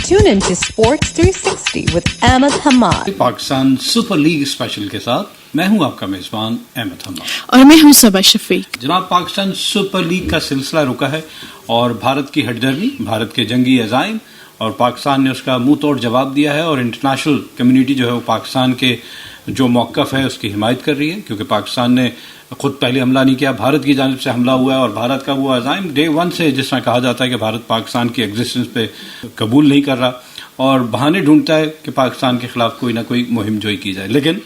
Tune in to Sports 360 with Ahmed Hamad. Pakistan super league special के साथ मैं हूं आपका मेजबान अहमद हमाद और मैं हूं सबा शफीक। जनाब, पाकिस्तान सुपर लीग का सिलसिला रुका है और भारत की हटदर्मी, भारत के जंगी अज़ाइम और पाकिस्तान ने उसका मुंह तोड़ जवाब दिया है और इंटरनेशनल कम्युनिटी जो है वो पाकिस्तान के जो मौक़िफ़ है उसकी हिमायत कर रही है, क्योंकि पाकिस्तान ने खुद पहले हमला नहीं किया, भारत की जानिब से हमला हुआ है और भारत का वो अज़ाइम डे वन से जिस तरह कहा जाता है कि भारत पाकिस्तान की एग्जिस्टेंस पे कबूल नहीं कर रहा और बहाने ढूंढता है कि पाकिस्तान के खिलाफ कोई ना कोई मुहिम जोई की जाए। लेकिन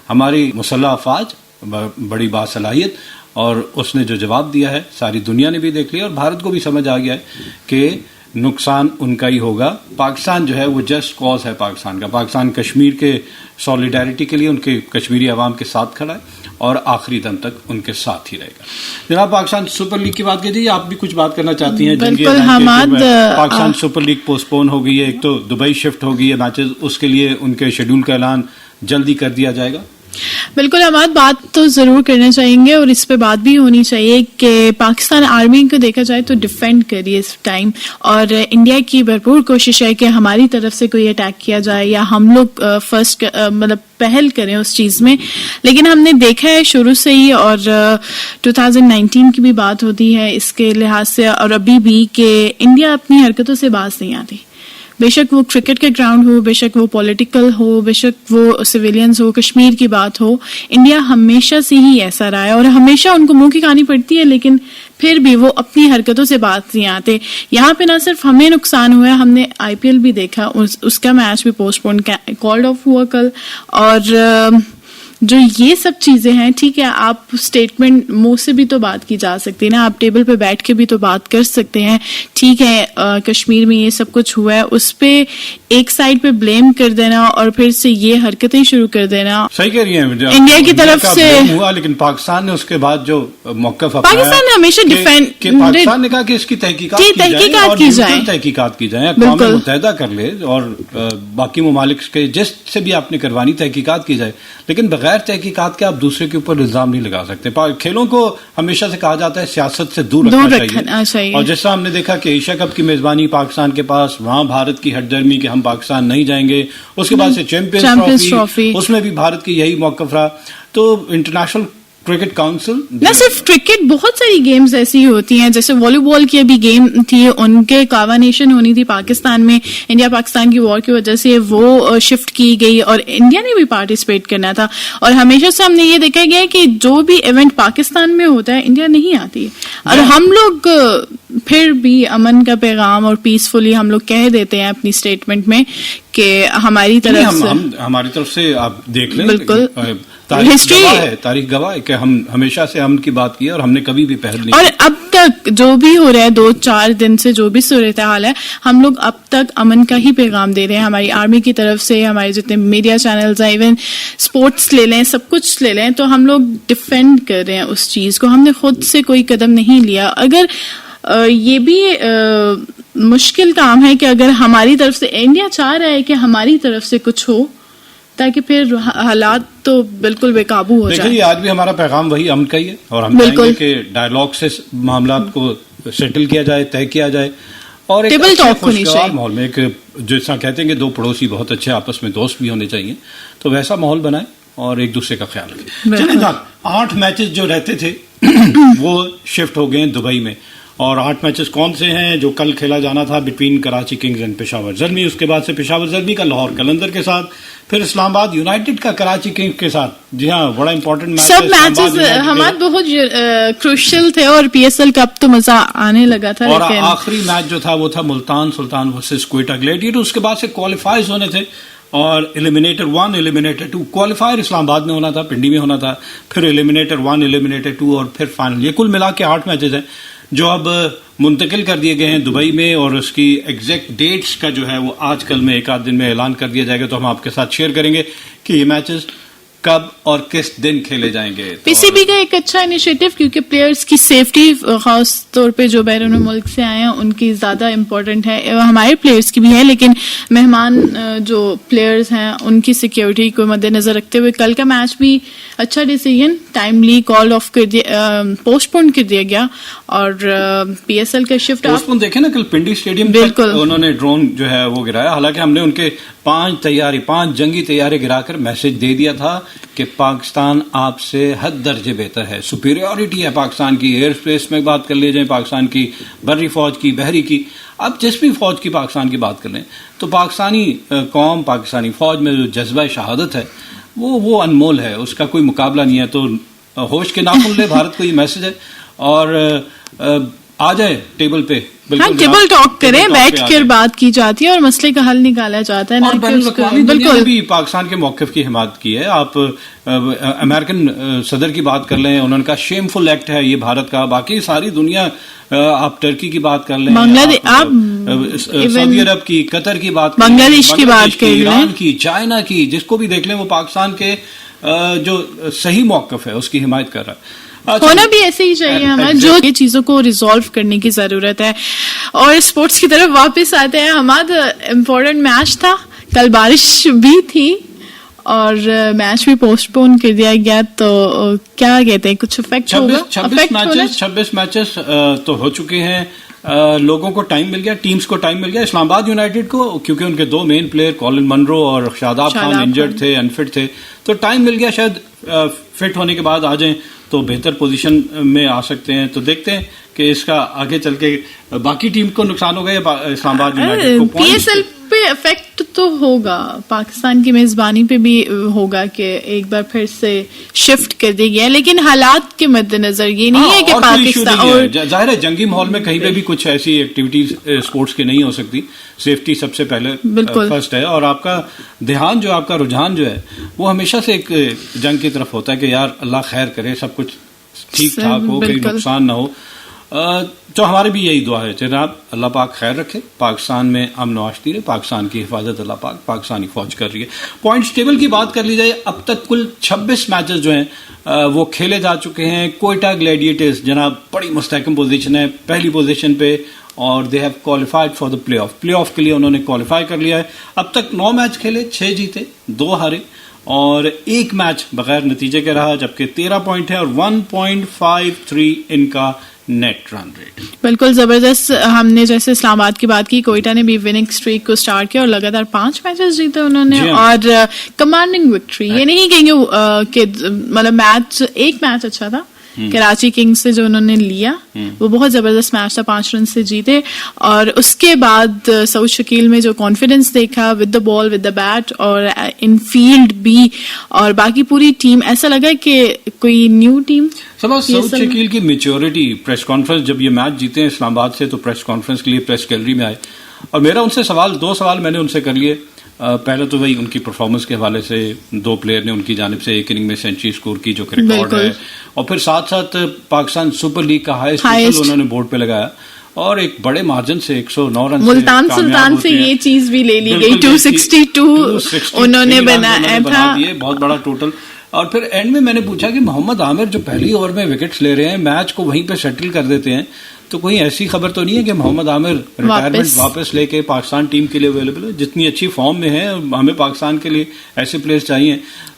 हमारी मुसल्लह अफवाज बड़ी बासलाहियत और उसने जो जवाब दिया है सारी दुनिया ने भी देख लिया और भारत को भी समझ आ गया है कि नुकसान उनका ही होगा। पाकिस्तान जो है वो जस्ट कॉज है पाकिस्तान का। पाकिस्तान कश्मीर के सॉलिडारिटी के लिए उनके कश्मीरी अवाम के साथ खड़ा है और आखिरी दम तक उनके साथ ही रहेगा। जनाब, पाकिस्तान सुपर लीग की बात कीजिए, आप भी कुछ बात करना चाहती हैं? बिल्कुल Hamad, Pakistan super league postpone हो गई है, एक तो दुबई शिफ्ट हो गई है मैचेस, उसके लिए उनके शेड्यूल का ऐलान जल्दी कर दिया जाएगा। बिल्कुल हमाद, बात तो जरूर करना चाहेंगे और इस पे बात भी होनी चाहिए कि पाकिस्तान आर्मी को देखा जाए तो डिफेंड करिए इस टाइम, और इंडिया की भरपूर कोशिश है कि हमारी तरफ से कोई अटैक किया जाए या हम लोग फर्स्ट मतलब पहल करें उस चीज में। लेकिन हमने देखा है शुरू से ही और 2019 की भी बात होती है इसके लिहाज से और अभी भी कि इंडिया अपनी हरकतों से बाज नहीं आती। बेशक वो क्रिकेट के ग्राउंड हो, बेशक वो पॉलिटिकल हो, बेशक वो सिविलियंस हो, कश्मीर की बात हो, इंडिया हमेशा से ही ऐसा रहा है और हमेशा उनको मुंह की खानी पड़ती है, लेकिन फिर भी वो अपनी हरकतों से बात नहीं आते। यहाँ पे ना सिर्फ हमें नुकसान हुआ है, हमने आईपीएल भी देखा, उसका मैच भी पोस्टपोन कॉल्ड ऑफ हुआ कल। और जो ये सब चीजें हैं, ठीक है, आप स्टेटमेंट मुंह से भी तो बात की जा सकती है ना, आप टेबल पे बैठ के भी तो बात कर सकते हैं। ठीक है, कश्मीर में ये सब कुछ हुआ है, उस पे एक साइड पे ब्लेम कर देना और फिर से ये हरकतें शुरू कर देना, सही कह रही हैं। इंडिया की तरफ से हुआ, लेकिन पाकिस्तान ने उसके बाद जो मौक़िफ़ अपनाया, पाकिस्तान ने हमेशा डिफेंड, पाकिस्तान ने कहा कि इसकी तहकीकात की जाए, अक़वाम मुत्तहिदा कर ले और बाकी ममालिक के जिससे भी आपने करवानी तहकीकात की जाए, लेकिन बगैर तहकीकात के आप दूसरे के ऊपर इल्जाम नहीं लगा सकते। खेलों को हमेशा से कहा जाता है सियासत से दूर रखना चाहिए। और जैसा हमने देखा कि एशिया कप की मेजबानी पाकिस्तान के पास, वहां भारत की हटदर्मी कि हम पाकिस्तान नहीं जाएंगे, उसके बाद से चैंपियंस ट्रॉफी, उसमें भी भारत की यही मौक़िफ़ रहा। तो इंटरनेशनल क्रिकेट काउंसिल, न सिर्फ क्रिकेट, बहुत सारी गेम्स ऐसी होती हैं, जैसे वॉलीबॉल की अभी गेम थी, उनके कावानेशन होनी थी पाकिस्तान में, इंडिया पाकिस्तान की वॉर की वजह से वो शिफ्ट की गई और इंडिया ने भी पार्टिसिपेट करना था। और हमेशा से हमने ये देखा गया कि जो भी इवेंट पाकिस्तान में होता है इंडिया नहीं आती और हम लोग फिर भी अमन का पैगाम और पीसफुली हम लोग कह देते हैं अपनी स्टेटमेंट में कि हमारी तरफ से, हमारी तरफ से आप देख लें, बिल्कुल तारीख गवाह है कि हम हमेशा से अमन की बात की और हमने कभी भी पहल नहीं। और अब तक जो भी हो रहा है 2-4 दिन से जो भी सूरत हाल है, हम लोग अब तक अमन का ही पैगाम दे रहे हैं हमारी आर्मी की तरफ से, हमारे जितने मीडिया चैनल्स हैं, इवन स्पोर्ट्स ले लें, सब कुछ ले लें, तो हम लोग डिफेंड कर रहे हैं उस चीज को। हमने खुद से कोई कदम नहीं लिया। अगर ये भी मुश्किल काम है कि अगर हमारी तरफ से, इंडिया चाह रहा है कि हमारी तरफ से कुछ हो ताकि फिर हालात तो बिल्कुल बेकाबू हो जाए। देखिए, आज भी हमारा पैगाम वही अमन का ही है और हम चाहेंगे कि डायलॉग से मामला को सेटल किया जाए, तय किया जाए और एक टेबल टॉक होनी चाहिए माहौल में। एक जैसा कहते हैं कि दो पड़ोसी बहुत अच्छे आपस में दोस्त भी होने चाहिए, तो वैसा माहौल बनाए और एक दूसरे का ख्याल रखें। चलें साहब, 8 मैचेस जो रहते थे वो शिफ्ट हो गए दुबई में और 8 मैचेस कौन से हैं? जो कल खेला जाना था between Karachi Kings and Peshawar Zalmi, उसके बाद से पेशावर ज़ल्मी का लाहौर कलंदर के साथ, फिर इस्लामाबाद यूनाइटेड का कराची किंग्स के साथ। जी हाँ, बड़ा इंपॉर्टेंट मैच, सब मैचेस हमारे बहुत क्रूशियल थे और पीएसएल कप तो मजा आने लगा था। और आखिरी मैच जो था वो था मुल्तान सुल्तान वर्सेस क्वेटा ग्लेडिएटर। उसके बाद से क्वालिफायर्स होने थे और एलिमिनेटर 1, एलिमिनेटर 2। क्वालिफायर इस्लामाबाद में होना था, पिंडी में होना था, फिर एलिमिनेटर 1, एलिमिनेटर 2 और फिर फाइनल। ये कुल मिला के 8 मैचेस हैं जो अब मुंतकिल कर दिए गए हैं दुबई में और उसकी एग्जैक्ट डेट्स का जो है वो आज कल में एक आध दिन में ऐलान कर दिया जाएगा। तो हम आपके साथ शेयर करेंगे कि ये मैचेस کب اور کس دن کھیلے جائیں گے. پی سی بی کا ایک اچھا انیشیٹو، کیونکہ پلیئرز کی سیفٹی خاص طور پہ جو بیرون ملک سے آئے ہیں ان کی زیادہ امپورٹنٹ ہے، ہمارے پلیئرز کی بھی ہے، لیکن مہمان جو پلیئرز ہیں ان کی سیکیورٹی کو مد نظر رکھتے ہوئے کل کا میچ بھی اچھا ڈیسیژن ٹائملی کال آف کر دیا، پوسٹ پون کر دیا گیا، اور پی ایس ایل کا شفٹ پوسٹ پون دیکھیں نا، کل پنڈی اسٹیڈیم بالکل انہوں نے ڈرون جو ہے وہ گرایا، حالانکہ ہم نے ان کے 5 جنگی طیارے گرا کر میسج دے دیا تھا کہ پاکستان آپ سے حد درجے بہتر ہے، سپیریورٹی ہے پاکستان کی، ایئر اسپیس میں بات کر لے جائیں پاکستان کی، بری فوج کی، بحری کی، اب جس بھی فوج کی پاکستان کی بات کر لیں تو پاکستانی قوم، پاکستانی فوج میں جو جذبہ شہادت ہے وہ انمول ہے، اس کا کوئی مقابلہ نہیں ہے. تو ہوش کے ناخن لے بھارت کو یہ میسج ہے، اور آ جائے ٹیبل پہ، ہاں ٹیبل ٹاک کریں، بیٹھ کر بات کی جاتی ہے اور مسئلے کا حل نکالا جاتا ہے. اور بین الاقوامی دنیا نے بھی پاکستان کے موقف کی حمایت کی ہے. آپ امریکن صدر کی بات کر لیں، انہوں نے کہا شیم فل ایکٹ ہے یہ بھارت کا. باقی ساری دنیا، آپ ترکی کی بات کر لیں، آپ سعودی عرب کی، قطر کی بات کر لیں، بنگلہ دیش کی بات کر لیں، ایران کی، چائنا کی، جس کو بھی دیکھ لیں وہ پاکستان کے جو صحیح موقف ہے اس کی حمایت کر رہا ہے. ہونا بھی ایسے ہی چاہیے ہمیں، جو یہ چیزوں کو ریزالو کرنے کی ضرورت ہے. اور اسپورٹس کی طرف واپس آتے ہیں، ہمارا امپورٹنٹ میچ تھا کل، بارش بھی تھی اور میچ بھی پوسٹ پون کر دیا گیا، تو کیا کہتے ہیں کچھ افیکٹ ہوگا؟ 26 میچز تو ہو چکے ہیں، لوگوں کو ٹائم مل گیا، ٹیمز کو ٹائم مل گیا. اسلام آباد یونائٹیڈ کو، کیونکہ ان کے 2 مین پلیئر کولن منرو اور شاداب خان انجرڈ تھے، انفٹ تھے، تو ٹائم مل گیا، شاید فٹ ہونے کے بعد آ جائیں تو بہتر پوزیشن میں آ سکتے ہیں. تو دیکھتے ہیں کہ اس کا آگے چل کے باقی ٹیم کو نقصان ہوگا یا اسلام آباد یونائٹیڈ کو. پی ایس ایل پہ افیکٹ تو ہوگا، پاکستان کی میزبانی پہ بھی ہوگا کہ ایک بار پھر سے شفٹ کر دی گیا، لیکن حالات کے مد نظر یہ نہیں ہے کہ پاکستان، اور ظاہر ہے جنگی ماحول میں کہیں پہ بھی کچھ ایسی ایکٹیویٹیز اسپورٹس کی نہیں ہو سکتی. سیفٹی سب سے پہلے فرسٹ ہے، اور آپ کا دھیان جو، آپ کا رجحان جو ہے وہ ہمیشہ سے ایک جنگ کی طرف ہوتا ہے کہ یار اللہ خیر کرے، سب کچھ ٹھیک ٹھاک ہو، کہیں نقصان نہ ہو. تو ہماری بھی یہی دعا ہے جناب، اللہ پاک خیر رکھے، پاکستان میں امن و آشتی رہے، پاکستان کی حفاظت اللہ پاک پاکستانی فوج کر رہی ہے. پوائنٹس ٹیبل کی بات کر لی جائے، اب تک کل 26 میچز جو ہیں وہ کھیلے جا چکے ہیں. کوئٹہ گلیڈیٹرز جناب بڑی مستحکم پوزیشن ہے، پہلی پوزیشن پہ، اور they have qualified for the play of کے لیے انہوں نے کوالیفائی کر لیا ہے. اب تک 9 میچ کھیلے، 6 جیتے، 2 ہارے، اور 1 میچ بغیر نتیجے کے رہا، جبکہ 13 پوائنٹ ہے اور 1.53 ان کا نیٹ رن ریٹ. بالکل زبردست. ہم نے جیسے اسلام آباد کی بات کی، کوئٹہ نے بھی وننگ اسٹریک کو سٹارٹ کیا اور لگاتار 5 میچز جیتے انہوں نے، اور کمانڈنگ وکٹری. یہ نہیں کہیں گے کہ مطلب میچ، ایک میچ اچھا تھا کراچی کنگز سے جو انہوں نے لیا، وہ بہت زبردست میچ تھا، 5 رن سے جیتے. اور اس کے بعد سعود شکیل میں جو کانفیڈنس دیکھا with the ball, with the bat, اور ان فیلڈ بھی، اور باقی پوری ٹیم ایسا لگا کہ کوئی نیو ٹیم. سعود شکیل کی میچورٹی، پریس کانفرنس جب یہ میچ جیتے ہیں اسلام آباد سے تو پریس کانفرنس کے لیے پریس گیلری میں آئے، اور میرا ان سے 2 سوال میں نے ان سے کر لیے. پہلے تو وہی ان کی پرفارمنس کے حوالے سے، 2 پلیئر نے ان کی جانب سے ایک اننگ میں سینچری سکور کی جو کہ ریکارڈ ہے، اور پھر ساتھ ساتھ پاکستان سپر لیگ کا ہائیسٹ انہوں نے بورڈ پہ لگایا، اور ایک بڑے مارجن سے 109 رن ملتان سلطان سے یہ چیز بھی لے لی گئی، 262 انہوں نے بنایا تھا، بہت بڑا ٹوٹل. اور پھر اینڈ میں نے پوچھا کہ محمد عامر جو پہلی اوور میں وکٹس لے رہے ہیں، میچ کو وہیں پہ سیٹل کر دیتے ہیں، تو کوئی ایسی خبر تو نہیں ہے کہ محمد عامر ریٹائرمنٹ واپس لے کے پاکستان ٹیم کے لیے اویلیبل ہے؟ جتنی اچھی فارم میں ہے، ہمیں پاکستان کے لیے ایسے پلیئرز چاہیے.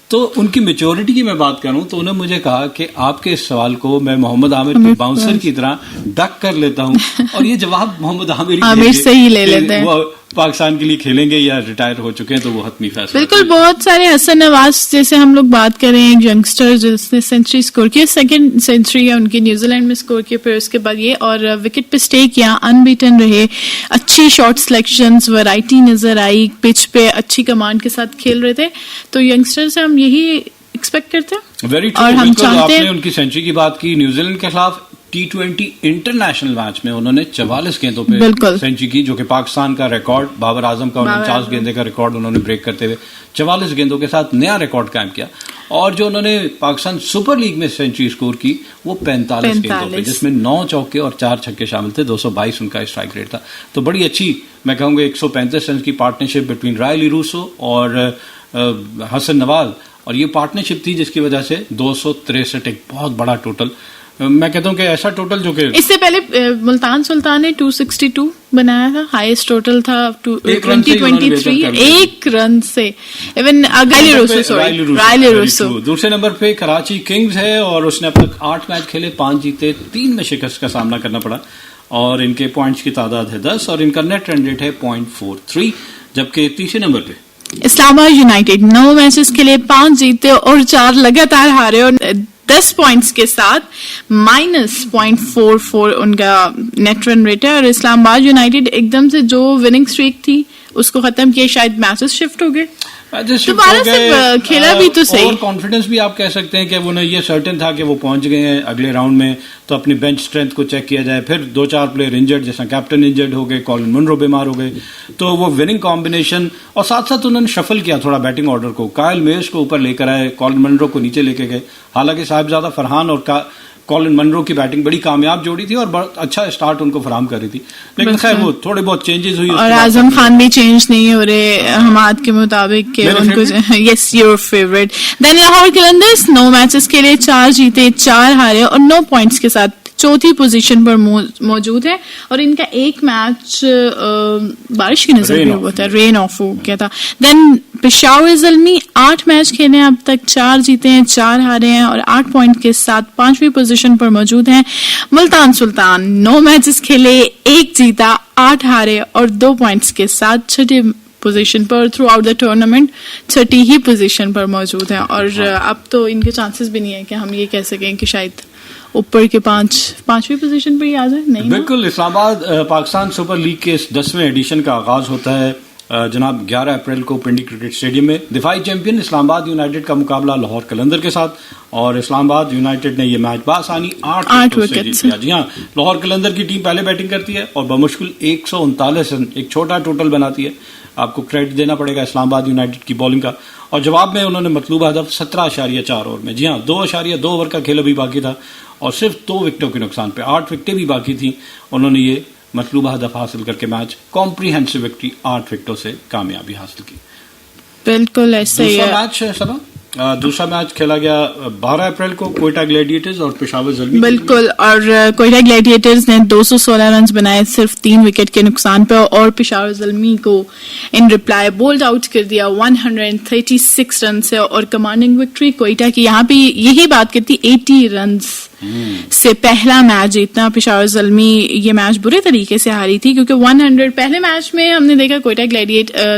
تو ان کی میچورٹی کی میں بات کروں تو انہوں نے مجھے کہا کہ آپ کے اس سوال کو میں محمد عامر کے باؤنسر کی طرح ڈک کر لیتا ہوں، اور یہ جواب محمد عامر سے ہی لے لیتے ہیں. وہ پاکستان کے لیے کھیلیں گے یا ریٹائر ہو چکے ہیں تو وہ حتمی فیصلہ. بالکل. بہت سارے حسن نواز جیسے ہم لوگ بات کریں، ایک ینگسٹر جس نے سینچری اسکور کیا، 2nd سینچری ہے ان کی نیوزی لینڈ میں اسکور کیا، پھر اس کے بعد یہ، اور وکٹ پہ اسٹے کیا، ان بیٹن رہے، اچھی شارٹ سلیکشنز، ورائٹی نظر آئی، پچ پہ اچھی کمانڈ کے ساتھ کھیل رہے تھے. تو ینگسٹر سے ہم یہی ایکسپیکٹ کرتے ہیں، اور ہم چاہتے ہیں. آپ نے ان کی سینچری کی بات کی، نیوزی لینڈ کے خلاف T20 انٹرنیشنل میچ میں انہوں نے 44 گیندوں پہ سینچری کی، جو کہ پاکستان کا ریکارڈ، بابر اعظم کا 49 گیندے کا ریکارڈ انہوں نے بریک کرتے ہوئے 44 گیندوں کے ساتھ نیا ریکارڈ قائم کیا. اور جو انہوں نے پاکستان سپر لیگ میں سینچری اسکور کی وہ 45 گیندوں پہ، جس میں 9 چوکے اور 4 چھکے شامل تھے، 222 ان کا اسٹرائک ریٹ تھا. تو بڑی اچھی، میں کہوں گا 135 رنز کی پارٹنرشپ بٹوین رائلی روسو اور حسن نواز اور یہ پارٹنرشپ تھی جس کی وجہ سے 263 ایک بہت بڑا ٹوٹل، میں کہتا ہوں کہ ایسا ٹوٹل جو کہ اس سے پہلے ملتان سلطان نے 262 بنایا تھا، ہائیسٹ ٹوٹل تھا 2023 ایک رن سے. ایون رائلی روسو دوسرے نمبر پہ کراچی کنگز ہے اور اس نے اب تک 8 میچ کھیلے، 5 جیتے، 3 میں شکست کا سامنا کرنا پڑا اور ان کے پوائنٹس کی تعداد ہے 10 اور ان کا نیٹ رن ریٹ ہے 0.43. جبکہ تیسرے نمبر پہ اسلام آباد یونائیٹڈ 9 میچز کے لیے 5 جیتے اور 4 لگاتار ہارے اور 10 پوائنٹس کے ساتھ -0.44 ان کا نیٹ رن ریٹ ہے. اور اسلام آباد یونائیٹڈ ایک دم سے جو وننگ اسٹریک تھی اس کو ختم کیا، شاید میچز شفٹ ہو گئے دوبارہ سے کھیلا بھی تو صحیح. اور کانفیڈنس بھی آپ کہہ سکتے ہیں کہ انہیں یہ سرٹن تھا کہ وہ پہنچ گئے ہیں اگلے راؤنڈ میں، تو اپنی بینچ اسٹرینتھ کو چیک کیا جائے. پھر 2-4 پلیئر انجرڈ، جیسا کیپٹن انجرڈ ہو گئے، کالن منرو بیمار ہو گئے، تو وہ وننگ کمبینیشن اور ساتھ ساتھ انہوں نے شفل کیا تھوڑا بیٹنگ آرڈر کو. کائل میئرز کو اوپر لے کر آئے، کالن منرو کو نیچے لے کے گئے. حالانکہ صاحبزادہ فرحان اور کالن منرو کی بیٹنگ بڑی کامیاب جوڑی تھی اور بہت اچھا اسٹارٹ ان کو فراہم کر رہی تھی، لیکن خیر وہ تھوڑے بہت چینجز ہوئی. اور اعظم خان بھی چینج نہیں ہو رہے حماد کے مطابق کہ ان کو yes your favourite. Then Lahore Qalandars 9 matches کے لیے 4 جیتے، 4 ہارے اور 9 پوائنٹس کے ساتھ چوتھی پوزیشن پر موجود ہے. اور ان کا ایک میچ بارش کی نظر بھی ہوا تھا، رین آف ہو گیا تھا. دین پشاور زلمی 8 میچ کھیلے ہیں اب تک، 4 جیتے ہیں، 4 ہارے ہیں اور 8 پوائنٹ کے ساتھ 5ویں پوزیشن پر موجود ہیں. ملتان سلطان 9 میچز کھیلے، 1 جیتا، 8 ہارے اور 2 پوائنٹس کے ساتھ 6 پوزیشن پر تھرو آؤٹ دا ٹورنامنٹ 30 ہی پوزیشن پر موجود ہیں. اور اب تو ان کے چانسز بھی نہیں ہے کہ ہم یہ کہہ سکیں کہ شاید اوپر کے 5ویں پوزیشن پہ ہی آ جائے. نہیں بالکل. اسلام آباد پاکستان سپر لیگ کے 10ویں ایڈیشن کا آغاز ہوتا ہے جناب 11 اپریل کو پنڈی کرکٹ اسٹیڈیم میں. دفاعی چیمپئن اسلام آباد یونائیٹڈ کا مقابلہ لاہور قلندر کے ساتھ، اور اسلام آباد یونائیٹڈ نے یہ میچ بآسانی 8 وکٹ سے جیت لیا. لاہور قلندر کی ٹیم پہلے بیٹنگ کرتی ہے اور بمشکل 139 رن ایک چھوٹا ٹوٹل بناتی ہے. آپ کو کریڈٹ دینا پڑے گا اسلام آباد یونائیٹڈ کی بالنگ کا. اور جواب میں انہوں نے مطلوبہ ہدف 17.4 اوور میں، جی ہاں 2.2 اوور کا کھیل ابھی باقی تھا اور صرف 2 وکٹوں کے نقصان پہ 8 وکٹیں بھی باقی تھیں، انہوں نے یہ مطلوبہ ہدف حاصل کر کے میچ کمپریہنسو وکٹری 8 وکٹوں سے کامیابی حاصل کی. بالکل ایسے ہی. دوسرا میچ کھیلا گیا 12 اپریل کو کوئٹہ گلیڈیٹرز اور پشاور زلمی. بالکل. اور کوئٹہ گلیڈیٹرز نے 216 رنز بنائے صرف 3 وکٹ کے نقصان پہ، اور پشاور زلمی کو ان ریپلائی بولڈ آؤٹ کر دیا 136 رن سے اور کمانڈنگ وکٹری کوئٹہ کی. یہاں پہ یہی بات کرتی 80 رنز سے پہلا میچ جیتنا. پشاور زلمی یہ میچ برے طریقے سے ہاری تھی کیونکہ 100 پہلے میچ میں ہم نے دیکھا کوئٹہ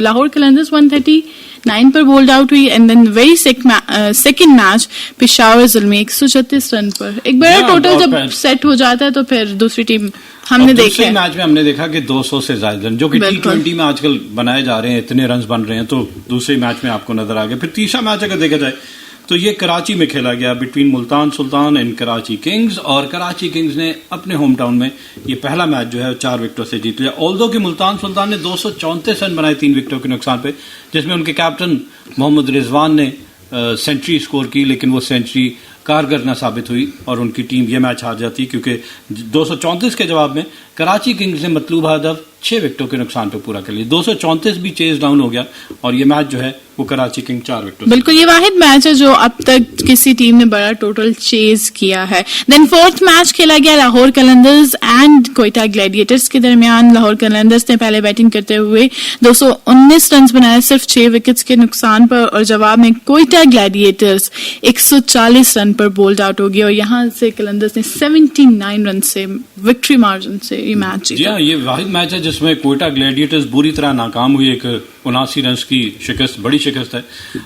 لاہور قلندرز 139 پر بولڈ آؤٹ ہوئی، and then very second match Peshawar Zalmi 136 run پر. ایک بڑا ٹوٹل جب سیٹ ہو جاتا ہے تو پھر دوسری ٹیم ہم نے دیکھا میچ میں ہم نے دیکھا کہ 200 سے زائد رن جو کہ T20 میں آج کل بنائے جا رہے ہیں، اتنے رنز بن رہے ہیں، تو دوسرے میچ میں آپ کو نظر آ گیا. پھر تیسرا میچ اگر دیکھا جائے تو یہ کراچی میں کھیلا گیا between Multan Sultan and Karachi Kings, اور کراچی کنگز نے اپنے ہوم ٹاؤن میں یہ پہلا میچ جو ہے 4 وکٹوں سے جیت لیا. آلدو کہ ملتان سلطان نے 234 رن بنائے 3 وکٹوں کے نقصان پہ، جس میں ان کے کیپٹن محمد رضوان نے سینچری اسکور کی، لیکن وہ سینچری کارگر نہ ثابت ہوئی اور ان کی ٹیم یہ میچ ہار جاتی کیونکہ 234 کے جواب میں کراچی کنگز نے مطلوبہ ہدف 6 وکٹوں کے نقصان پہ پورا کر لیا. 234 بھی چیز ڈاؤن ہو گیا اور یہ میچ جو ہے وہ کراچی کنگ 4 وکٹوں. بالکل یہ واحد میچ ہے جو اب تک کسی ٹیم نے بڑا ٹوٹل چیز کیا ہے. دین 4تھ میچ کھیلا گیا لاہور قلندرز اینڈ کوئٹہ گلیڈیٹرز کے درمیان. لاہور قلندرز نے پہلے بیٹنگ کرتے ہوئے 219 رنز بنائے صرف 6 وکٹس کے نقصان پر، اور جواب میں کوئٹہ گلیڈیٹرز 140 رن پر بولڈ آؤٹ ہو گئی اور یہاں سے قلندرز نے 79 رن سے وکٹری مارجن سے یہ میچ جیتا. جی ہاں یہ واحد میچ ہے جس میں کوئٹہ گلیڈیٹرز بری طرح ناکام ہوئی، ایک 79 رنز کی شکست بڑی شکست ہے.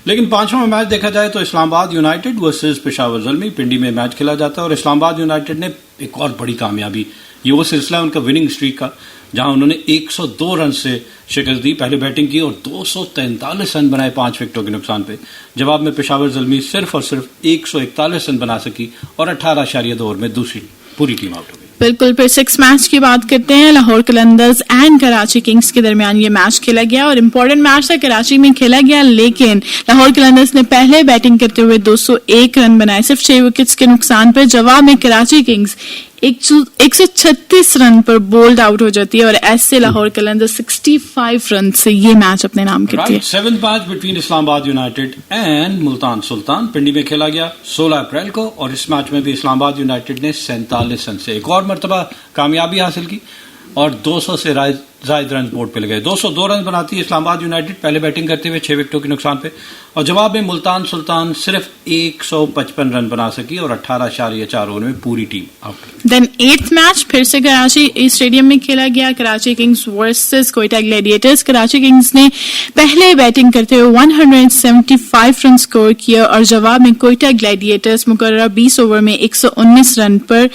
لیکن 5واں میچ دیکھا جائے تو اسلام آباد یونائیٹڈ ورسز پشاور زلمی پنڈی میں میچ کھیلا جاتا ہے اور اسلام آباد یونائیٹڈ نے ایک اور بڑی کامیابی، یہ وہ سلسلہ ان کا وننگ اسٹریک کا جہاں انہوں نے 102 رن سے شکست دی، پہلے بیٹنگ کی اور 243 رن بنائے 5 وکٹوں کے نقصان پہ. جواب میں پشاور زلمی صرف اور صرف 141 رن بنا سکی اور 18.2 اوور میں دوسری پوری ٹیم آؤٹ ہو گئی. بالکل. پھر 6 میچ کی بات کرتے ہیں. لاہور قلندرز اینڈ کراچی کنگز کے درمیان یہ میچ کھیلا گیا اور امپورٹنٹ میچ تھا، کراچی میں کھیلا گیا، لیکن لاہور قلندرز نے پہلے بیٹنگ کرتے ہوئے 201 رن بنائے صرف 6 وکٹس کے نقصان پر. جواب میں کراچی کنگز 136 रन पर बोल्ड आउट हो जाती है और ऐसे लाहौर कलंदर्स 65 रन से ये मैच अपने नाम करती है. Seventh match between Islamabad United and Multan Sultan Pindi में खेला गया 16 अप्रैल को, और इस मैच में भी इस्लामाबाद यूनाइटेड ने 47 रन से एक और मरतबा कामयाबी हासिल की और 200 से जायद रन बोर्ड पे लगे. 202 रन बनाती है इस्लामाबाद यूनाइटेड पहले बैटिंग करते हुए 6 विकेटों के नुकसान पे, और जवाब में मुल्तान सुल्तान सिर्फ 155 रन बना सकी और 18.4 ओवर में पूरी team out. Then 8th match फिर से कराची स्टेडियम में खेला गया, Karachi Kings versus Quetta Gladiators. Karachi Kings ने पहले बैटिंग करते हुए 175 रन स्कोर किया और जवाब में कोयटा ग्लैडिएटर्स मुकर्रर 20 ओवर में 119 रन पर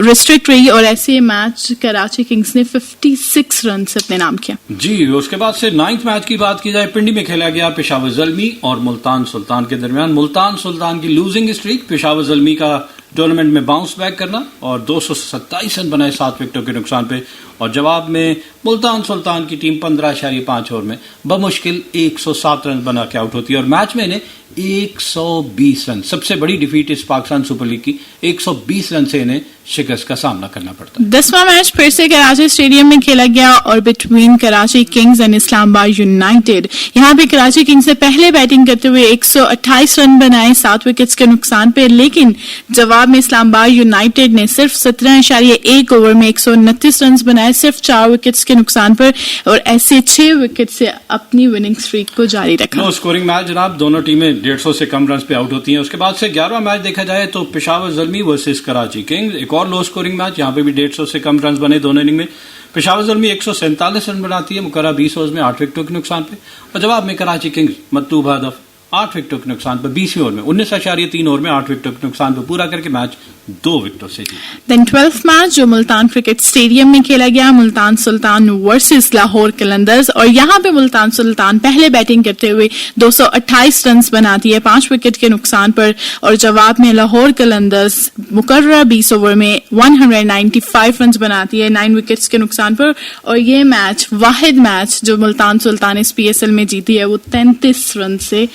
रिस्ट्रिक्ट रही और ऐसे मैच कराची किंग्स ने 56 रन से अपने नाम किया. जी, उसके बाद से 9th मैच की बात की जाए, पिंडी में खेला गया पेशावर ज़ल्मी और मुल्तान सुल्तान के दरमियान. मुल्तान सुल्तान की लूजिंग स्ट्रीक, पेशावर ज़ल्मी का टूर्नामेंट में बाउंस बैक करना और 227 रन बनाए 7 विकेटों के नुकसान पे, और जवाब में मुल्तान सुल्तान की टीम 15.5 ओवर में बमुश्किल 107 रन बना के आउट होती है और मैच में इन्हें 120 रन, सबसे बड़ी डिफीट इस पाकिस्तान सुपर लीग की, 120 रन से इन्हें शिकस्त का सामना करना पड़ता है. 10वां मैच फिर से कराची स्टेडियम में खेला गया और between Karachi Kings and Islamabad United. यहाँ पे कराची किंग्स ने पहले बैटिंग करते हुए 128 रन बनाए 7 विकेट्स के नुकसान पे, लेकिन जवाब में इस्लामाबाद यूनाइटेड ने सिर्फ 17.1 ओवर में 129 रन बनाए सिर्फ 4 विकेट्स के नुकसान पर और ऐसे 6 विकेट से अपनी विनिंग स्ट्रीक को जारी रखा. नो स्कोरिंग मैच जनाब, दोनों टीमें 150 से कम रन पे आउट होती हैं. उसके बाद से 11वां मैच देखा जाए तो पेशावर ज़ल्मी वर्सेस कराची किंग्स, एक और लो स्कोरिंग मैच, यहाँ पे भी 150 से कम रन बने दोनों इनिंग में. पेशावर ज़ल्मी 147 रन बनाती है मुकर्रर 20 ओवर में 8 विकेटों के नुकसान पे, और जवाब में कराची किंग्स मतलूब हदफ 8 विकेटों के नुकसान पर 20 ओवर में 19.3 ओवर में 8 विकेटों के नुकसान पर पूरा करके मैच 2 विकेटों से जीती. देन 12th मैच जो मुल्तान क्रिकेट स्टेडियम में खेला गया, मुल्तान सुल्तान वर्सेस लाहौर कलंदर्स, और यहाँ पे मुल्तान सुल्तान पहले बैटिंग करते हुए 228 रन बनाती है 5 विकेट के नुकसान पर, और जवाब में लाहौर कलंदर्स मुकर्रर 20 ओवर में 195 रन बनाती है 9 विकेट्स के नुकसान पर, और ये मैच वाहिद मैच जो मुल्तान सुल्तान इस PSL में जीती है वो 33 रन से,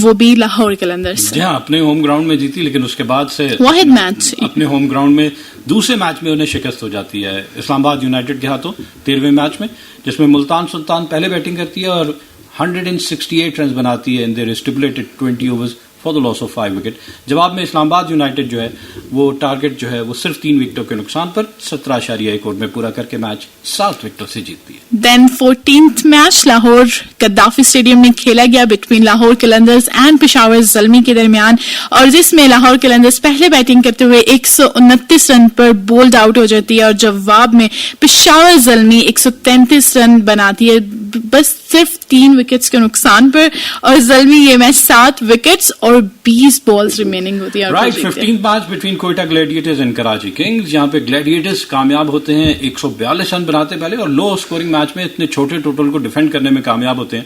वो भी लाहौर कलंदर्स. जी हाँ, अपने होम ग्राउंड में जीती, लेकिन उसके बाद से वाहिद मैच अपने होम ग्राउंड में दूसरे मैच में उन्हें शिकस्त हो जाती है इस्लामाबाद यूनाइटेड के हाथों 13वें मैच में, जिसमें मुल्तान सुल्तान पहले बैटिंग करती है और 168 रन बनाती है in their stipulated 20 overs for the loss of 5 wicket. जवाब में इस्लामाबाद यूनाइटेड जो है वो टारगेट जो है वो सिर्फ 3 विकेटों के नुकसान पर 17.1 ओवर में पूरा करके मैच 7 विकेटों से जीतती है. Then 14th match Lahore Gaddafi stadium में खेला गया बिटवीन लाहौर कलंदर्स एंड पेशावर ज़ल्मी के दरमियान, और जिसमें लाहौर कलंदर्स पहले बैटिंग करते हुए 129 रन पर बोल्ड आउट हो जाती है और जवाब में पेशावर ज़ल्मी 133 रन बनाती है बस सिर्फ 3 विकेट्स के नुकसान पर, और ज़ल्मी ये मैच 7 विकेट्स और 20 बॉल्स रिमेनिंग होती है. Right, 15th match between Quetta Gladiators and Karachi Kings, यहाँ पे ग्लैडिएटर्स कामयाब होते हैं 142 रन बनाते पहले और लो स्कोरिंग मैच में इतने छोटे टोटल को डिफेंड करने में कामयाब होते हैं.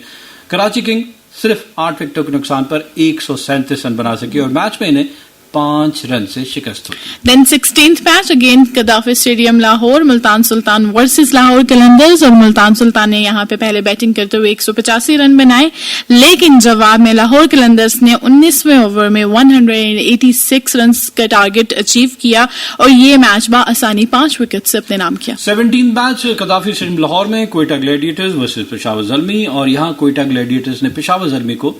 कराची किंग सिर्फ 8 विकेटों के नुकसान पर 137 रन बना सकी और मैच में इन्हें 5 रन से शिकस्त हुई. Then 16th match again Gaddafi stadium Lahore, Multan Sultan versus Lahore Qalandars, और मुल्तान सुल्तान ने यहाँ पे पहले बैटिंग करते हुए 185 रन बनाए, लेकिन जवाब में लाहौर कलंदर्स ने 19वें ओवर में 186 रन का टारगेट अचीव किया और ये मैच बआसानी 5 विकेट से अपने नाम किया. 17th match Gaddafi stadium Lahore में कोयटा ग्लैडिएटर्स वर्सेस पेशावर ज़ल्मी, और यहाँ कोयटा ग्लैडिएटर्स ने पेशावर ज़ल्मी को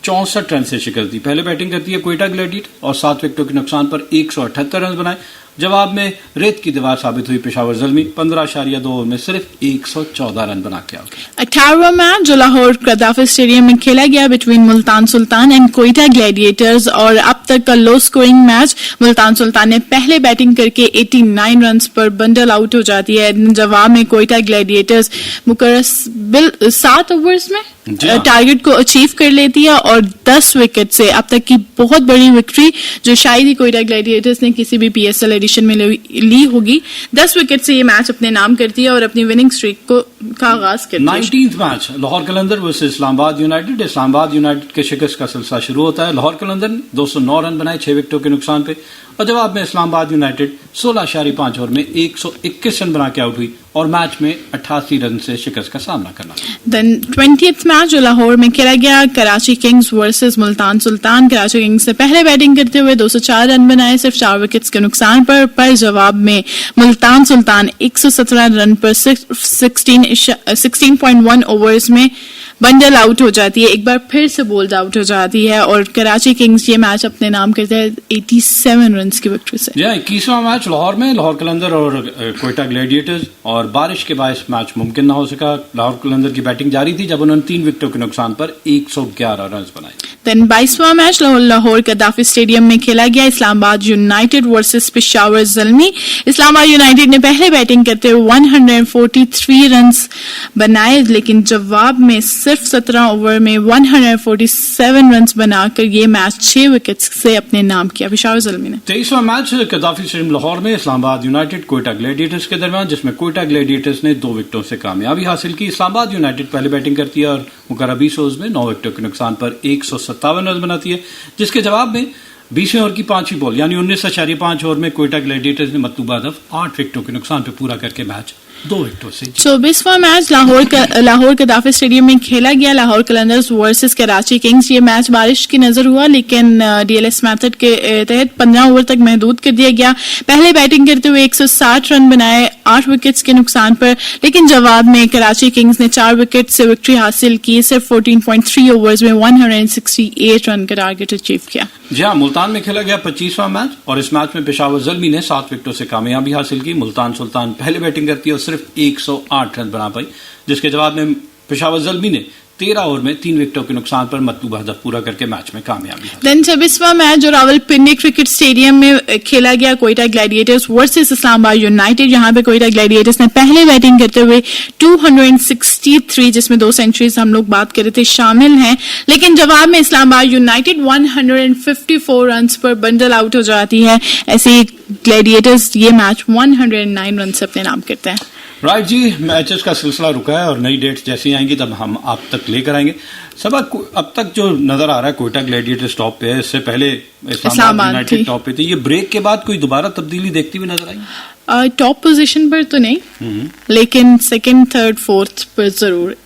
64 रन से शिकस्त दी. पहले बैटिंग करती है कोयटा ग्लैडिएटर और 7 विकेटों के नुकसान पर 178 रन बनाए. जवाब में रेत की दीवार साबित हुई पेशावर ज़ल्मी, 15.2 ओवर में सिर्फ 114 रन बना के आउट. 18वां मैच जो लाहौर गद्दाफी स्टेडियम में खेला गया between Multan sultan and Quetta Gladiators, और अब तक का low scoring match. Multan Sultan ने पहले बैटिंग करके 89 रन पर बंडल आउट हो जाती है. जवाब में कोयटा ग्लैडिएटर्स मुकर्रर 7 ओवर्स में टारगेट को अचीव कर लेती है और 10 विकेट से अब तक की बहुत बड़ी विक्ट्री जो शायद ही कोयटा ग्लैडिएटर्स ने किसी भी PSL एडिशन में ली होगी. 10 विकेट से ये मैच अपने नाम करती है और अपनी विनिंग स्ट्रीक का आगाज करती है. 19th match Lahore Qalandar versus Islamabad United. Islamabad United के शिकस्त का सिलसिला शुरू होता है. लाहौर कलंदर ने 209 रन बनाए 6 विकेटों के नुकसान पे, और जवाब में इस्लामाबाद यूनाइटेड 16.5 ओवर में 121 रन बना के आउट हुई और मैच में 88 रन से शिकस्त का सामना करना। देन 20th मैच जो लाहौर में खेला गया, Karachi Kings versus Multan Sultan. Karachi Kings ने पहले बैटिंग करते हुए 204 रन बनाए सिर्फ 4 विकेट्स के नुकसान पर जवाब में मुल्तान सुल्तान 117 रन पर 16.1 ओवर्स में बंडल आउट हो जाती है, एक बार फिर से बोल्ड आउट हो जाती है और कराची किंग्स ये मैच अपने नाम करते हैं 87 रन की विक्ट्री से। 21वां मैच लाहौर में, लाहौर कलंदर और क्वेटा ग्लैडिएटर्स, और बारिश के बायस मैच मुमकिन न हो सका। लाहौर कलंदर की बैटिंग जारी थी जब उन्होंने 3 विकेटों के नुकसान पर 111 रन बनाए। देन 22वां मैच लाहौर गद्दाफी स्टेडियम में खेला गया, Islamabad United versus Peshawar Zalmi. Islamabad United ने पहले बैटिंग करते हुए 143 रन बनाए, लेकिन जवाब में सिर्फ 17 ओवर में 147 रन बनाकर ये मैच 6 विकेट्स से अपने नाम किया पेशावर ज़ल्मी ने। 23वां मैच गद्दाफी स्टेडियम लाहौर में इस्लामाबाद यूनाइटेड क्वेटा ग्लैडिएटर्स के दरमियान, जिसमें क्वेटा ग्लैडिएटर्स ने 2 विकेटों से कामयाबी हासिल की। इस्लामाबाद यूनाइटेड पहले बैटिंग करती है और मुकर्रर 20 ओवर्स में 9 विकेटों के नुकसान पर 157 रन बनाती है, जिसके जवाब में 20वें ओवर की 5वीं बॉल यानी 19.5 ओवर में क्वेटा ग्लैडिएटर्स ने मतलूबा हदफ 8 विकेटों के नुकसान पर पूरा करके मैच 2 विकेटों से। 24वां मैच लाहौर गद्दाफी स्टेडियम में खेला गया, लाहौर कलंदर्स वर्सेस कराची किंग्स। ये मैच बारिश की नजर हुआ, लेकिन डीएलएस मेथड के तहत 15 ओवर तक महदूद कर दिया गया। पहले बैटिंग करते हुए 160 रन बनाए 8 विकेट्स के नुकसान पर, लेकिन जवाब में कराची किंग्स ने 4 विकेट से विक्ट्री हासिल की, सिर्फ 14.3 ओवर्स में 168 रन का टारगेट अचीव किया। जी हाँ, मुल्तान में खेला गया 25वां मैच और इस मैच में पेशावर ज़ल्मी ने 7 विकेटों से कामयाबी हासिल की। मुल्तान सुल्तान पहले बैटिंग करती है और सिर्फ 108 रन बना पाई, जिसके जवाब में पेशावर ज़ल्मी ने 13 ओवर में 3 विकेटों के नुकसान पर मतलूबा हदफ पूरा करके मैच में कामयाबी। देन 26वां मैच जो रावलपिंडी क्रिकेट स्टेडियम में खेला गया, Quetta Gladiators versus Islamabad United. यहाँ पे क्वेटा ग्लैडिएटर्स ने पहले बैटिंग करते हुए 263, जिसमें 2 सेंचुरीज हम लोग बात कर रहे थे शामिल हैं, लेकिन जवाब में इस्लामाबाद यूनाइटेड 154 रन पर बंडल आउट हो जाती है। ऐसे ग्लैडिएटर्स ये मैच 109 रन से अपने नाम करते हैं। राइट जी, मैचेस का सिलसिला रुका है और नई डेट्स जैसी आएंगी तब हम आप तक लेकर आएंगे। सब अब तक जो नजर आ रहा है क्वेटा ग्लैडिएटर्स टॉप पे है, इससे पहले इस्लामाबाद यूनाइटेड टॉप पे थी। ये ब्रेक के बाद कोई दोबारा तब्दीली देखती हुई नजर आई? टॉप पोजीशन पर तो नहीं, लेकिन सेकंड, थर्ड, फोर्थ पर जरूर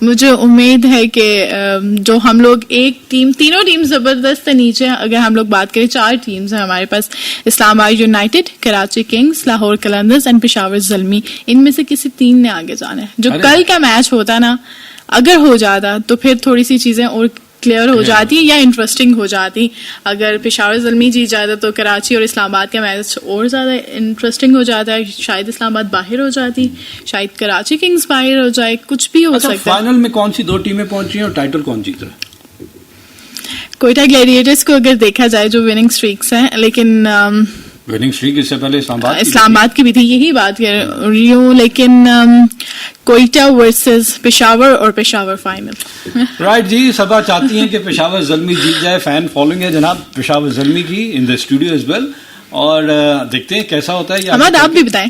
मुझे उम्मीद है कि जो हम लोग एक टीम, तीनों टीम जबरदस्त है नीचे। अगर हम लोग बात करें 4 टीम्स हैं हमारे पास, Islamabad United, Karachi Kings, Lahore Qalandars and Peshawar Zalmi. इनमें से किसी 3 ने आगे जाना है। जो कल का मैच होता ना, अगर हो जाता तो फिर थोड़ी सी चीजें और क्लियर हो जाती या इंटरेस्टिंग हो जाती। अगर पेशावर ज़ल्मी जीत जाता तो कराची और इस्लामाबाद का मैच और ज्यादा इंटरेस्टिंग हो जाता है। शायद इस्लामाबाद बाहर हो जाती, शायद कराची किंग्स बाहर हो जाए, कुछ भी हो सकता है। फाइनल में कौन सी 2 टीमें पहुंची हैं और टाइटल कौन जीत रहा है? क्वेटा ग्लैडिएटर्स को अगर देखा जाए जो विनिंग स्ट्रीक्स हैं, लेकिन विनिंग स्ट्रीक इससे पहले इस्लामाबाद की भी थी, यही बात कर रही हूँ, लेकिन क्वेटा वर्सेस पेशावर और पेशावर फाइनल। राइट जी, सभा चाहती हैं कि पेशावर ज़ल्मी जीत जाए। फैन फॉलोइंग है जनाब पेशावर ज़ल्मी की in the studio as well, और देखते हैं कैसा होता है। अहमद, आप भी बताएं।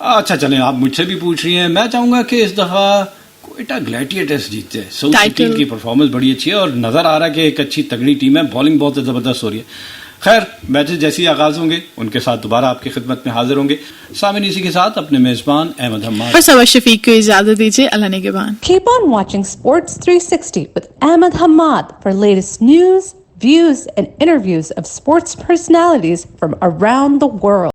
अच्छा चलें, आप मुझसे भी पूछ रही हैं। मैं चाहूंगा कि इस दफा क्वेटा ग्लैडिएटर्स जीते। साउथ टीम की परफॉर्मेंस बड़ी अच्छी है और नजर आ रहा है कि एक अच्छी तगड़ी टीम है, बॉलिंग बहुत जबरदस्त हो रही है। खैर, मैचेस जैसे ही आगाज होंगे उनके साथ दोबारा आपकी खिदमत में हाजिर होंगे। सामिन, इसी के साथ अपने मेजबान अहमद हम्माद और सवा शफीक को इजाजत दीजिए। अल्लाह निगहबान। Keep on watching Sports 360 with Ahmed Hamad for latest news, views, and interviews of sports personalities from around the world.